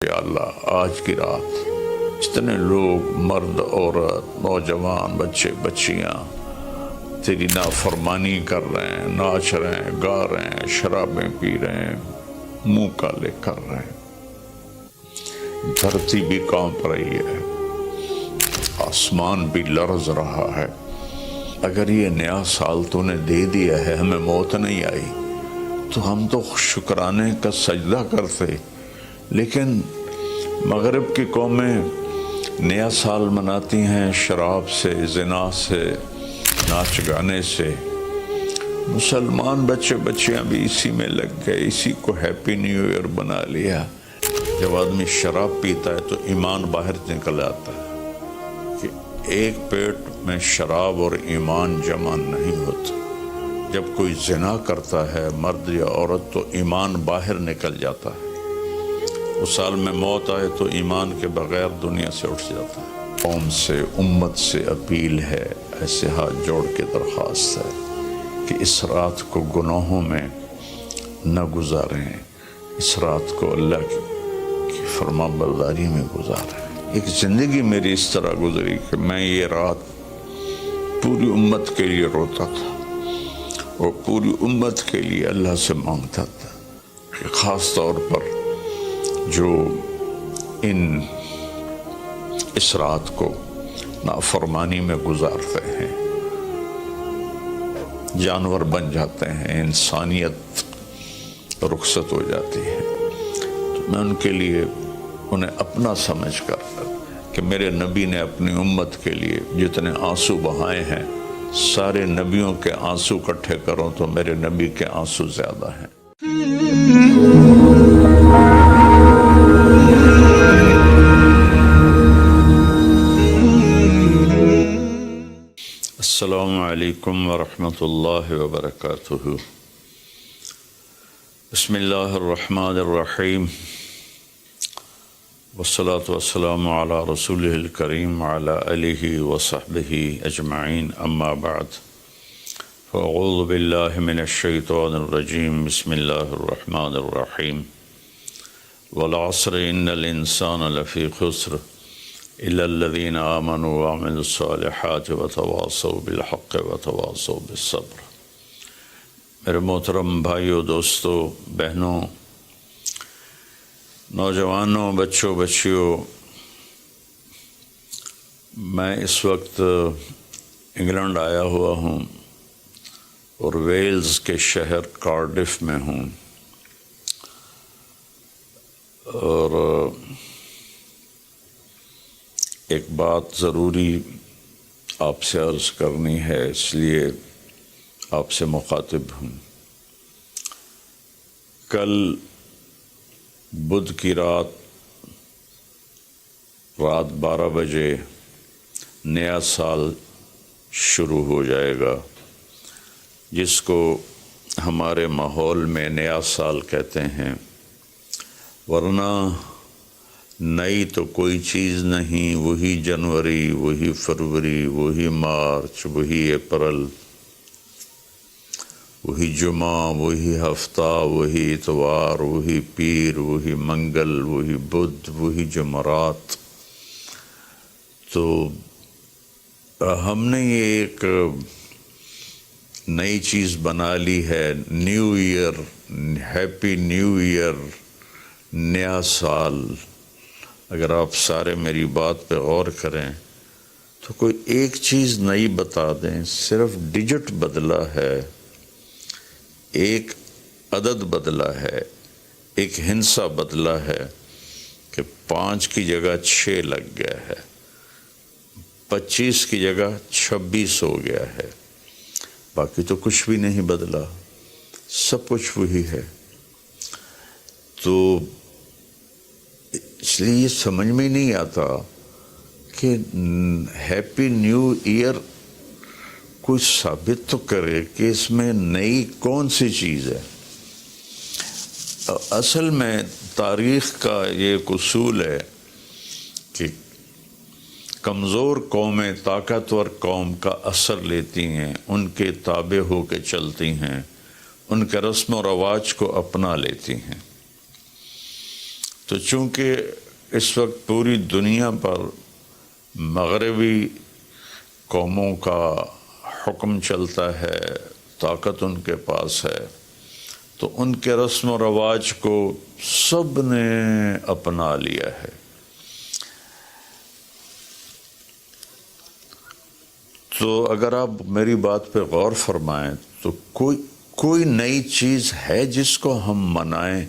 یا اللہ آج کی رات جتنے لوگ مرد عورت نوجوان بچے بچیاں تیری نافرمانی کر رہے ہیں، ناچ رہے ہیں، گا رہے ہیں، شرابیں پی رہے ہیں، منہ کالے کر رہے ہیں، دھرتی بھی کانپ رہی ہے، آسمان بھی لرز رہا ہے۔ اگر یہ نیا سال تو نے دے دیا ہے، ہمیں موت نہیں آئی تو ہم تو شکرانے کا سجدہ کرتے، لیکن مغرب کی قومیں نیا سال مناتی ہیں شراب سے، زنا سے، ناچ گانے سے۔ مسلمان بچے بچیاں بھی اسی میں لگ گئے، اسی کو ہیپی نیو ایئر بنا لیا۔ جب آدمی شراب پیتا ہے تو ایمان باہر نکل آتا ہے کہ ایک پیٹ میں شراب اور ایمان جمع نہیں ہوتا۔ جب کوئی زنا کرتا ہے مرد یا عورت تو ایمان باہر نکل جاتا ہے۔ اس سال میں موت آئے تو ایمان کے بغیر دنیا سے اٹھ جاتا ہے۔ قوم سے، امت سے اپیل ہے، ایسے ہاتھ جوڑ کے درخواست ہے کہ اس رات کو گناہوں میں نہ گزاریں، اس رات کو اللہ کی فرما برداری میں گزاریں۔ ایک زندگی میری اس طرح گزری کہ میں یہ رات پوری امت کے لیے روتا تھا اور پوری امت کے لیے اللہ سے مانگتا تھا کہ خاص طور پر جو اس رات کو نافرمانی میں گزارتے ہیں، جانور بن جاتے ہیں، انسانیت رخصت ہو جاتی ہے، تو میں ان کے لیے انہیں اپنا سمجھ کر کہ میرے نبی نے اپنی امت کے لیے جتنے آنسو بہائے ہیں، سارے نبیوں کے آنسو اکٹھے کروں تو میرے نبی کے آنسو زیادہ ہیں۔ السلام علیکم ورحمۃ اللہ وبرکاتہ۔ بسم اللہ الرحمن الرحیم، والصلاة والسلام علی رسولہ الکریم وعلی آلہ وصحبہ اجمعین، اما بعد، فاعوذ باللہ من الشیطان الرجیم، بسم اللہ الرحمن الرحیم، والعصر ان الانسان لفی خسر الا الذین آمنوا وعملوا الصالحات وتواصوا بالحق وتواصوا بالصبر۔ میرے محترم بھائیوں، دوستوں، بہنوں، نوجوانوں، بچوں، بچیوں، میں اس وقت انگلینڈ آیا ہوا ہوں اور ویلز کے شہر کارڈف میں ہوں، اور ایک بات ضروری آپ سے عرض کرنی ہے، اس لیے آپ سے مخاطب ہوں۔ کل بدھ کی رات 12 بجے نیا سال شروع ہو جائے گا، جس کو ہمارے ماحول میں نیا سال کہتے ہیں، ورنہ نئی تو کوئی چیز نہیں، وہی جنوری، وہی فروری، وہی مارچ، وہی اپریل، وہی جمعہ، وہی ہفتہ، وہی اتوار، وہی پیر، وہی منگل، وہی بدھ، وہی جمعرات۔ تو ہم نے یہ ایک نئی چیز بنا لی ہے، new year, happy new year, نیا سال۔ اگر آپ سارے میری بات پہ غور کریں تو کوئی ایک چیز نئی بتا دیں، صرف ڈیجٹ بدلا ہے، ایک عدد بدلا ہے، ایک ہندسہ بدلا ہے کہ 5 کی جگہ 6 لگ گیا ہے، 25 کی جگہ 26 ہو گیا ہے، باقی تو کچھ بھی نہیں بدلا، سب کچھ وہی ہے۔ تو اس لیے یہ سمجھ میں نہیں آتا کہ ہیپی نیو ایئر کوئی ثابت تو کرے کہ اس میں نئی کون سی چیز ہے۔ اصل میں تاریخ کا یہ ایک اصول ہے کہ کمزور قومیں طاقتور قوم کا اثر لیتی ہیں، ان کے تابع ہو کے چلتی ہیں، ان کے رسم و رواج کو اپنا لیتی ہیں۔ تو چونکہ اس وقت پوری دنیا پر مغربی قوموں کا حکم چلتا ہے، طاقت ان کے پاس ہے، تو ان کے رسم و رواج کو سب نے اپنا لیا ہے۔ تو اگر آپ میری بات پہ غور فرمائیں تو کوئی نئی چیز ہے جس کو ہم منائیں؟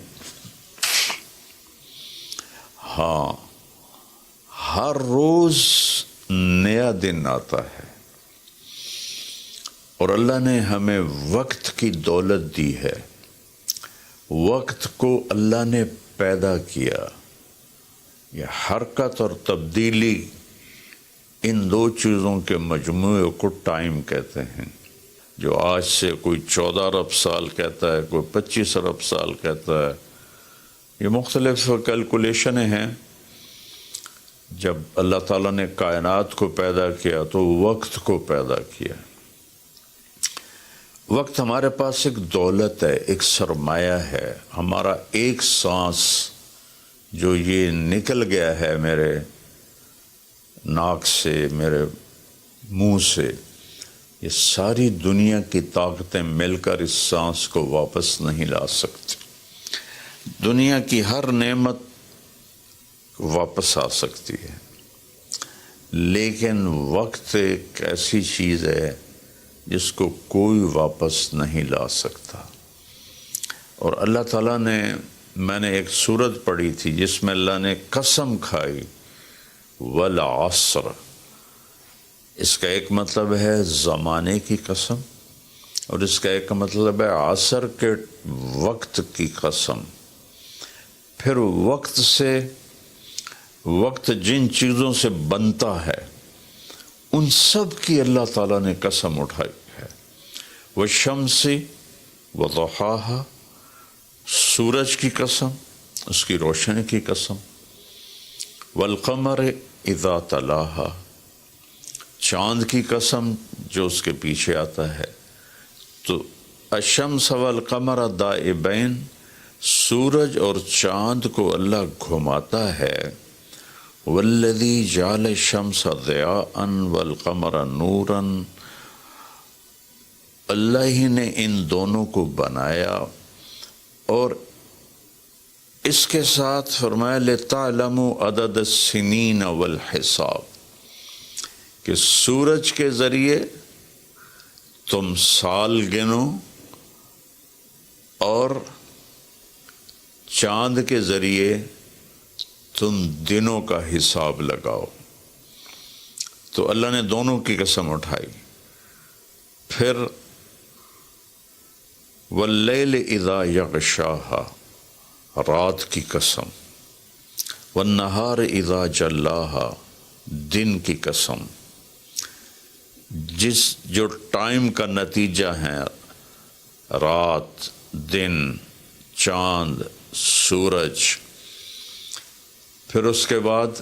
ہاں، ہر روز نیا دن آتا ہے، اور اللہ نے ہمیں وقت کی دولت دی ہے۔ وقت کو اللہ نے پیدا کیا۔ یہ حرکت اور تبدیلی، ان دو چیزوں کے مجموعے کو ٹائم کہتے ہیں۔ جو آج سے کوئی 14 ارب سال کہتا ہے، کوئی 25 ارب سال کہتا ہے، یہ مختلف کیلکولیشنیں ہیں۔ جب اللہ تعالیٰ نے کائنات کو پیدا کیا تو وقت کو پیدا کیا۔ وقت ہمارے پاس ایک دولت ہے، ایک سرمایہ ہے۔ ہمارا ایک سانس جو یہ نکل گیا ہے میرے ناک سے، میرے منہ سے، یہ ساری دنیا کی طاقتیں مل کر اس سانس کو واپس نہیں لا سکتی۔ دنیا کی ہر نعمت واپس آ سکتی ہے، لیکن وقت ایک ایسی چیز ہے جس کو کوئی واپس نہیں لا سکتا۔ اور اللہ تعالیٰ نے، میں نے ایک سورت پڑھی تھی جس میں اللہ نے قسم کھائی، والعصر۔ اس کا ایک مطلب ہے زمانے کی قسم، اور اس کا ایک مطلب ہے عصر کے وقت کی قسم۔ پھر وقت جن چیزوں سے بنتا ہے ان سب کی اللہ تعالیٰ نے قسم اٹھائی ہے۔ والشمس وضحاها، سورج کی قسم، اس کی روشنی کی قسم۔ والقمر اذا تلاها، چاند کی قسم جو اس کے پیچھے آتا ہے۔ تو الشمس والقمر دائبین، سورج اور چاند کو اللہ گھماتا ہے۔ والذی جعل الشمس ضیاء والقمر نورا، اللہ ہی نے ان دونوں کو بنایا، اور اس کے ساتھ فرمایا لِتَعْلَمُوا عَدَدَ السِّنِينَ وَالْحِسَابِ، کہ سورج کے ذریعے تم سال گنو اور چاند کے ذریعے تم دنوں کا حساب لگاؤ۔ تو اللہ نے دونوں کی قسم اٹھائی۔ پھر واللیل اذا یغشاہا، رات کی قسم۔ والنہار اذا جلاہا، دن کی قسم۔ جو ٹائم کا نتیجہ ہے، رات، دن، چاند، سورج۔ پھر اس کے بعد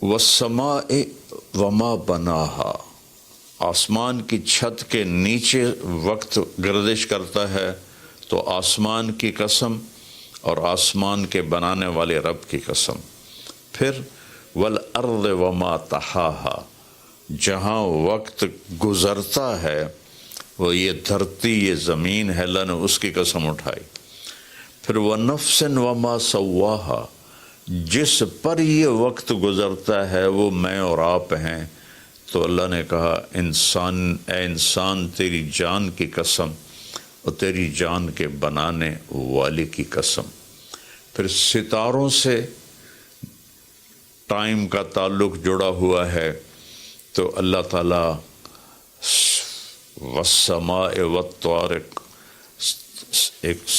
والسماء وما بناہا، آسمان کی چھت کے نیچے وقت گردش کرتا ہے، تو آسمان کی قسم اور آسمان کے بنانے والے رب کی قسم۔ پھر والارض وما طحاہا، جہاں وقت گزرتا ہے وہ یہ دھرتی، یہ زمین ہے، اللہ نے اس کی قسم اٹھائی۔ پھر ونفس وما سواہا، جس پر یہ وقت گزرتا ہے وہ میں اور آپ ہیں، تو اللہ نے کہا اے انسان تیری جان کی قسم اور تیری جان کے بنانے والے کی قسم۔ پھر ستاروں سے ٹائم کا تعلق جڑا ہوا ہے، تو اللہ تعالیٰ والسماء والطارق، ایک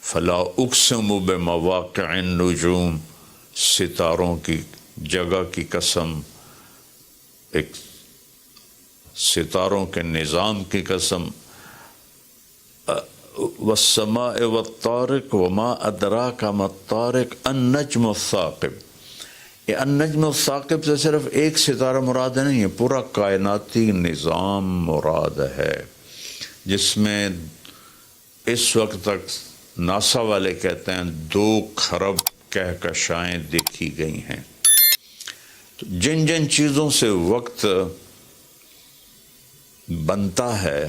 فلا اقسم بمواقع النجوم، ستاروں کی جگہ کی قسم، ایک ستاروں کے نظام کی قسم۔ والسماء والطارق وما ادراک ما الطارق النجم الثاقب۔ یہ النجم الثاقب سے صرف ایک ستارہ مراد نہیں ہے، پورا کائناتی نظام مراد ہے، جس میں اس وقت تک ناسا والے کہتے ہیں 2 کھرب کہکشائیں دیکھی گئی ہیں۔ تو جن جن چیزوں سے وقت بنتا ہے،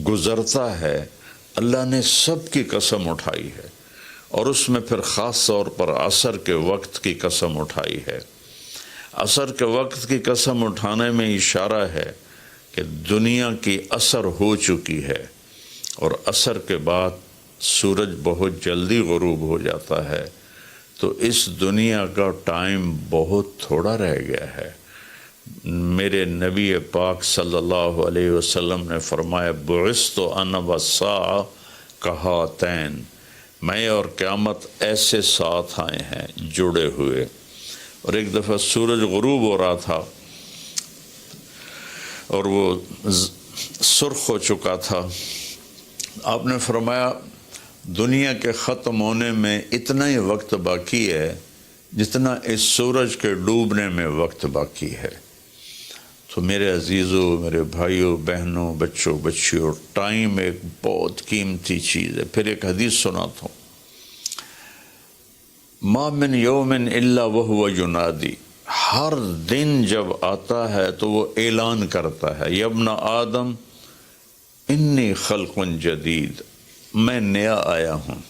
گزرتا ہے، اللہ نے سب کی قسم اٹھائی ہے، اور اس میں پھر خاص طور پر عصر کے وقت کی قسم اٹھائی ہے۔ عصر کے وقت کی قسم اٹھانے میں اشارہ ہے کہ دنیا کی عصر ہو چکی ہے، اور عصر کے بعد سورج بہت جلدی غروب ہو جاتا ہے، تو اس دنیا کا ٹائم بہت تھوڑا رہ گیا ہے۔ میرے نبی پاک صلی اللہ علیہ وسلم نے فرمایا بعثت انا والساعہ کہاتین، میں اور قیامت ایسے ساتھ آئے ہیں جڑے ہوئے۔ اور ایک دفعہ سورج غروب ہو رہا تھا اور وہ سرخ ہو چکا تھا، آپ نے فرمایا دنیا کے ختم ہونے میں اتنا ہی وقت باقی ہے جتنا اس سورج کے ڈوبنے میں وقت باقی ہے۔ تو میرے عزیزوں، میرے بھائیوں، بہنوں، بچوں، بچیوں، ٹائم ایک بہت قیمتی چیز ہے۔ پھر ایک حدیث سناتا ہوں، ما من یوم الا وہو ینادی، ہر دن جب آتا ہے تو وہ اعلان کرتا ہے، یا ابن آدم انی خلق جدید، میں نیا آیا ہوں،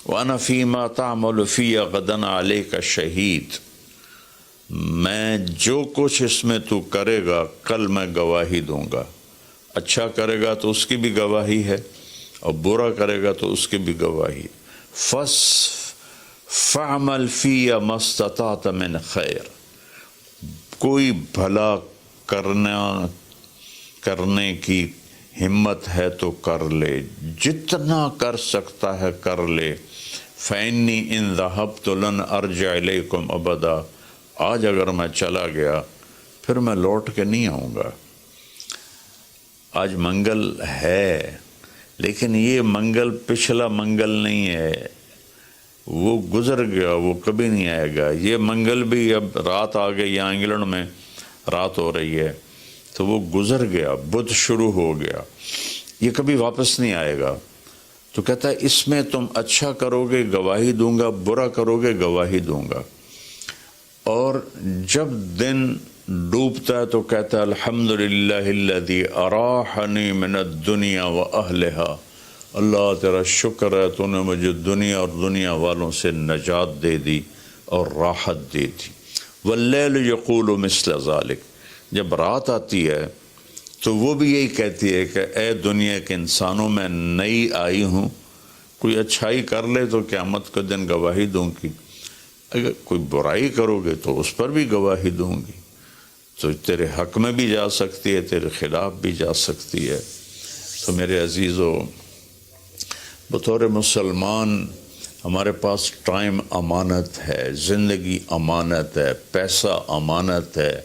وَأَنَا فِي مَا تَعْمَلُ فِي غَدًا عَلَيْكَ شہید، میں جو کچھ اس میں تو کرے گا کل میں گواہی دوں گا۔ اچھا کرے گا تو اس کی بھی گواہی ہے، اور برا کرے گا تو اس کی بھی گواہی۔ فَعْمَلْ فِي مَا اسْتَطَعْتَ مِنْ خَيْرٍ، کوئی بھلا کرنے کی ہمت ہے تو کر لے، جتنا کر سکتا ہے کر لے۔ فَإِنِّي إِن ذَهَبْتُ لَنْ أَرْجِعَ إِلَيْكُمْ أَبَدًا، آج اگر میں چلا گیا پھر میں لوٹ کے نہیں آؤں گا۔ آج منگل ہے، لیکن یہ منگل پچھلا منگل نہیں ہے، وہ گزر گیا، وہ کبھی نہیں آئے گا۔ یہ منگل بھی اب رات آ گئی، یہاں انگلینڈ میں رات ہو رہی ہے، تو وہ گزر گیا، بدھ شروع ہو گیا، یہ کبھی واپس نہیں آئے گا۔ تو کہتا ہے اس میں تم اچھا کرو گے گواہی دوں گا، برا کرو گے گواہی دوں گا۔ اور جب دن ڈوبتا ہے تو کہتا ہے الحمدللہ الذی اراحنی من الدنیا واہلہا، اللہ تیرا شکر ہے تو نے مجھے دنیا اور دنیا والوں سے نجات دے دی اور راحت دے دی۔ واللیل یقول مثل ذالک، جب رات آتی ہے تو وہ بھی یہی کہتی ہے کہ اے دنیا کے انسانوں، میں نئی آئی ہوں، کوئی اچھائی کر لے تو قیامت کے دن گواہی دوں گی، اگر کوئی برائی کرو گے تو اس پر بھی گواہی دوں گی۔ تو تیرے حق میں بھی جا سکتی ہے، تیرے خلاف بھی جا سکتی ہے۔ تو میرے عزیزو، بطور مسلمان ہمارے پاس ٹائم امانت ہے، زندگی امانت ہے، پیسہ امانت ہے،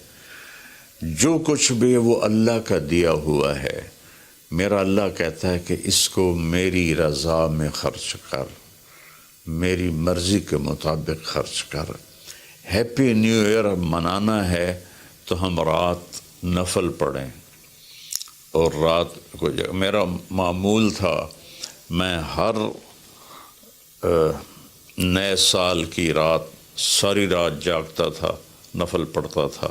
جو کچھ بھی ہے وہ اللہ کا دیا ہوا ہے۔ میرا اللہ کہتا ہے کہ اس کو میری رضا میں خرچ کر، میری مرضی کے مطابق خرچ کر۔ ہیپی نیو ایئر منانا ہے تو ہم رات نفل پڑھیں، اور رات کو میرا معمول تھا، میں ہر نئے سال کی رات ساری رات جاگتا تھا، نفل پڑھتا تھا،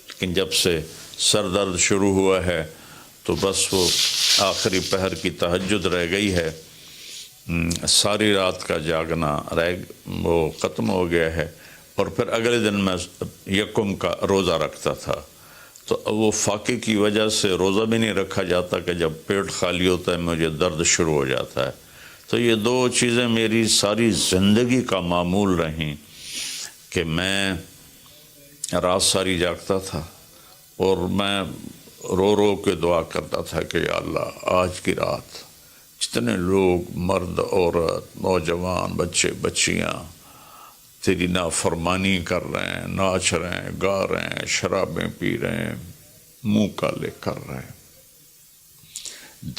لیکن جب سے سر درد شروع ہوا ہے تو بس وہ آخری پہر کی تہجد رہ گئی ہے، ساری رات کا جاگنا وہ ختم ہو گیا ہے۔ اور پھر اگلے دن میں یکم کا روزہ رکھتا تھا، تو وہ فاقے کی وجہ سے روزہ بھی نہیں رکھا جاتا کہ جب پیٹ خالی ہوتا ہے مجھے درد شروع ہو جاتا ہے۔ تو یہ 2 چیزیں میری ساری زندگی کا معمول رہیں کہ میں رات ساری جاگتا تھا، اور میں رو رو کے دعا کرتا تھا کہ یا اللہ آج کی رات جتنے لوگ، مرد، عورت، نوجوان، بچے بچیاں تیری نافرمانی کر رہے ہیں، ناچ رہے ہیں، گا رہے ہیں، شرابیں پی رہے ہیں، منہ کالے کر رہے ہیں،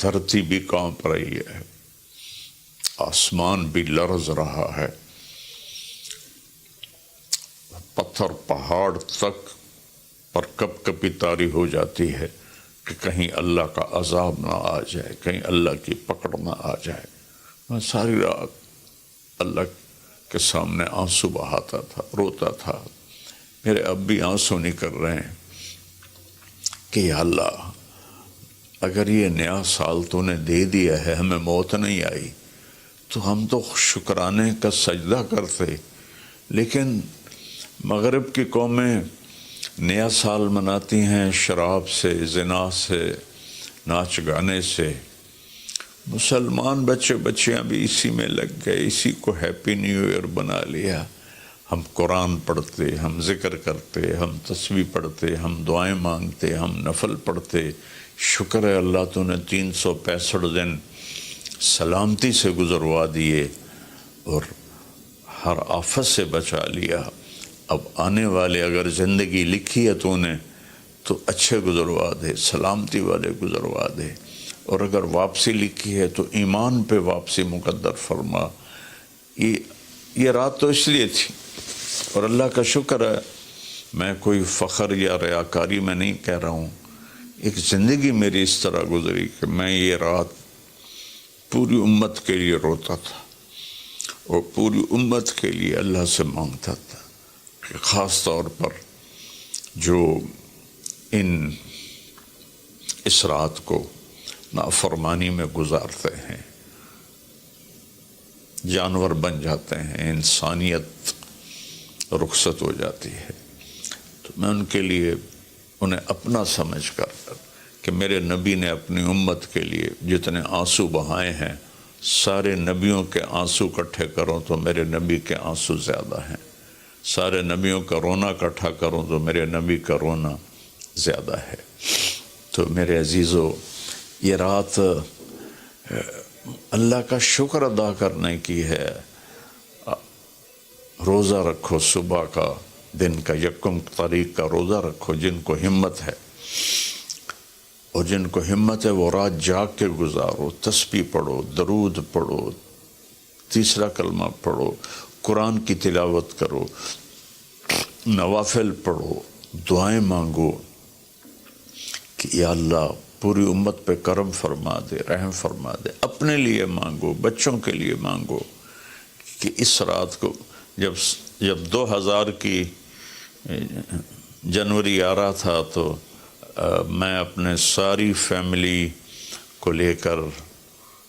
دھرتی بھی کانپ رہی ہے، آسمان بھی لرز رہا ہے، پتھر پہاڑ تک پر کپ کپی طاری ہو جاتی ہے کہ کہیں اللہ کا عذاب نہ آ جائے، کہیں اللہ کی پکڑ نہ آ جائے۔ میں ساری رات اللہ کے سامنے آنسو بہاتا تھا، روتا تھا. میرے اب بھی آنسو نکل رہے ہیں کہ یا اللہ اگر یہ نیا سال تو نے دے دیا ہے، ہمیں موت نہیں آئی، تو ہم تو شکرانے کا سجدہ کرتے. لیکن مغرب کی قومیں نیا سال مناتی ہیں شراب سے، زنا سے، ناچ گانے سے. مسلمان بچے بچیاں بھی اسی میں لگ گئے، اسی کو ہیپی نیو ایئر بنا لیا. ہم قرآن پڑھتے، ہم ذکر کرتے، ہم تسبیح پڑھتے، ہم دعائیں مانگتے، ہم نفل پڑھتے. شکر ہے اللہ تو نے 365 دن سلامتی سے گزروا دیے اور ہر آفت سے بچا لیا. اب آنے والے اگر زندگی لکھی ہے تو نے تو اچھے گزروا دے، سلامتی والے گزروا دے. اور اگر واپسی لکھی ہے تو ایمان پہ واپسی مقدر فرما. یہ رات تو اس لیے تھی. اور اللہ کا شکر ہے، میں کوئی فخر یا ریاکاری میں نہیں کہہ رہا ہوں، ایک زندگی میری اس طرح گزری کہ میں یہ رات پوری امت کے لیے روتا تھا اور پوری امت کے لیے اللہ سے مانگتا تھا کہ خاص طور پر جو اس رات کو نافرمانی میں گزارتے ہیں، جانور بن جاتے ہیں، انسانیت رخصت ہو جاتی ہے. تو میں ان کے لیے انہیں اپنا سمجھ کر کہ میرے نبی نے اپنی امت کے لیے جتنے آنسو بہائے ہیں، سارے نبیوں کے آنسو اکٹھے کروں تو میرے نبی کے آنسو زیادہ ہیں. سارے نبیوں کا رونا اکٹھا کروں تو میرے نبی کا رونا زیادہ ہے. تو میرے عزیزو، یہ رات اللہ کا شکر ادا کرنے کی ہے. روزہ رکھو، صبح کا دن کا 1 تاریخ کا روزہ رکھو جن کو ہمت ہے، اور جن کو ہمت ہے وہ رات جاگ کے گزارو. تسبیح پڑھو، درود پڑھو، تیسرا کلمہ پڑھو، قرآن کی تلاوت کرو، نوافل پڑھو، دعائیں مانگو کہ یا اللہ پوری امت پہ کرم فرما دے، رحم فرما دے. اپنے لیے مانگو، بچوں کے لیے مانگو کہ اس رات کو جب 2000 کی جنوری آ رہا تھا تو میں اپنے ساری فیملی کو لے کر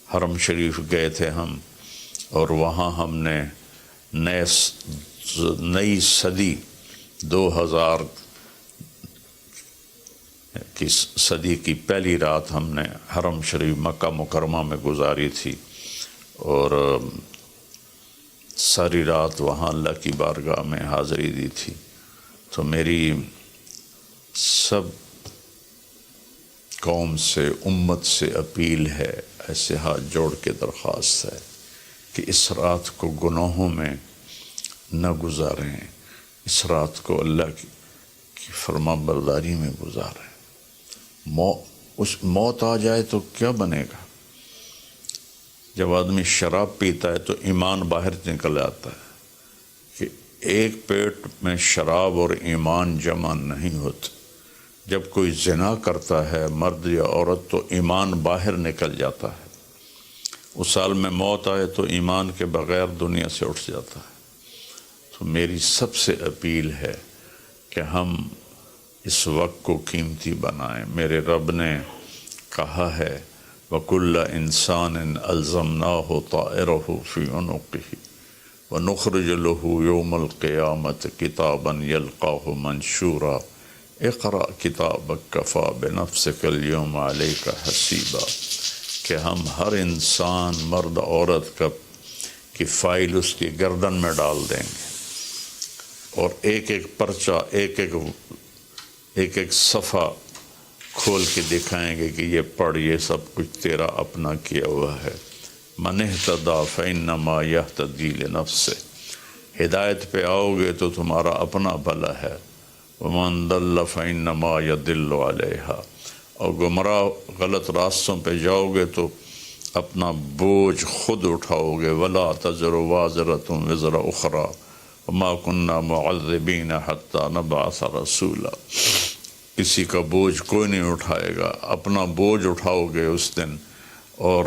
حرم شریف گئے تھے ہم، اور وہاں ہم نے نئی صدی 2000 کی صدی کی پہلی رات ہم نے حرم شریف مکہ مکرمہ میں گزاری تھی، اور ساری رات وہاں اللہ کی بارگاہ میں حاضری دی تھی. تو میری سب قوم سے، امت سے اپیل ہے، ایسے ہاتھ جوڑ کے درخواست ہے کہ اس رات کو گناہوں میں نہ گزاریں، اس رات کو اللہ کی فرما برداری میں گزاریں. موت آ جائے تو کیا بنے گا؟ جب آدمی شراب پیتا ہے تو ایمان باہر نکل آتا ہے کہ ایک پیٹ میں شراب اور ایمان جمع نہیں ہوتے. جب کوئی زنا کرتا ہے مرد یا عورت تو ایمان باہر نکل جاتا ہے. اس سال میں موت آئے تو ایمان کے بغیر دنیا سے اٹھ جاتا ہے. تو میری سب سے اپیل ہے کہ ہم اس وقت کو قیمتی بنائیں. میرے رب نے کہا ہے وَكُلَّ إِنسَانٍ أَلْزَمْنَاهُ طَائِرَهُ فِي عُنُقِهِ وَنُخْرِجُ لَهُ يَوْمَ الْقِيَامَةِ كِتَابًا يَلْقَاهُ مَنْشُورًا اقرأ كِتَابَكَ كَفَى بِنَفْسِكَ الْيَوْمَ عَلَيْكَ حَسِيبًا، کہ ہم ہر انسان مرد عورت کی فائل اس کی گردن میں ڈال دیں گے، اور ایک ایک پرچہ، ایک ایک صفحہ کھول کے دکھائیں گے کہ یہ پڑھ، یہ سب کچھ تیرا اپنا کیا ہوا ہے. من اہتدی فإنما یہتدی لنفسہ، ہدایت پہ آؤ گے تو تمہارا اپنا بھلا ہے. ومن ضل فإنما یضل علیہا، اور گمراہ غلط راستوں پہ جاؤ گے تو اپنا بوجھ خود اٹھاؤ گے. ولا تزر وازرۃ وزر اخری وما كنا معذبین حتی نبعث رسولا، کسی کا بوجھ کوئی نہیں اٹھائے گا، اپنا بوجھ اٹھاؤ گے اس دن. اور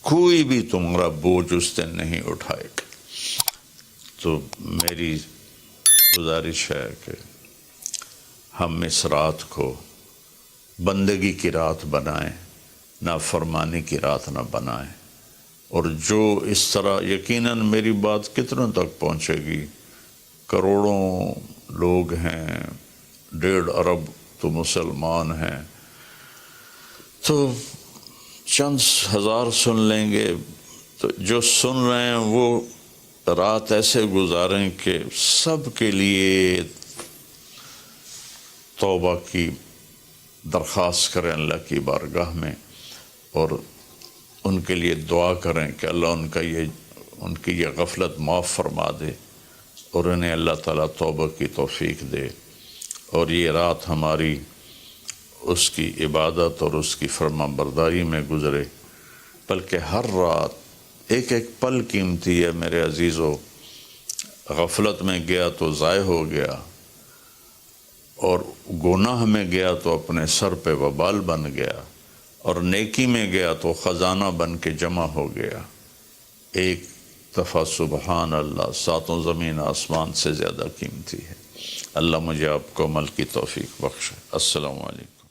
کوئی بھی تمہارا بوجھ اس دن نہیں اٹھائے گا۔ تو میری گزارش ہے کہ ہم اس رات کو بندگی کی رات بنائیں، نافرمانی کی رات نہ بنائیں، اور جو اس طرح یقیناً میری بات کتنوں تک پہنچے گی، کروڑوں لوگ ہیں، 1.5 ارب تو مسلمان ہیں، تو چند ہزار سن لیں گے، تو جو سن رہے ہیں وہ رات ایسے گزاریں کہ سب کے لیے توبہ کی درخواست کریں اللہ کی بارگاہ میں، اور ان کے لیے دعا کریں کہ اللہ ان کی یہ غفلت معاف فرما دے، اور انہیں اللہ تعالیٰ توبہ کی توفیق دے، اور یہ رات ہماری اس کی عبادت اور اس کی فرما برداری میں گزرے، بلکہ ہر رات ایک ایک پل قیمتی ہے میرے عزیزو۔ غفلت میں گیا تو ضائع ہو گیا، اور گناہ میں گیا تو اپنے سر پہ وبال بن گیا، اور نیکی میں گیا تو خزانہ بن کے جمع ہو گیا۔ ایک دفعہ سبحان اللہ 7 زمین آسمان سے زیادہ قیمتی ہے۔ اللہ مجھے آپ کو عمل کی توفیق بخشے۔ السلام علیکم۔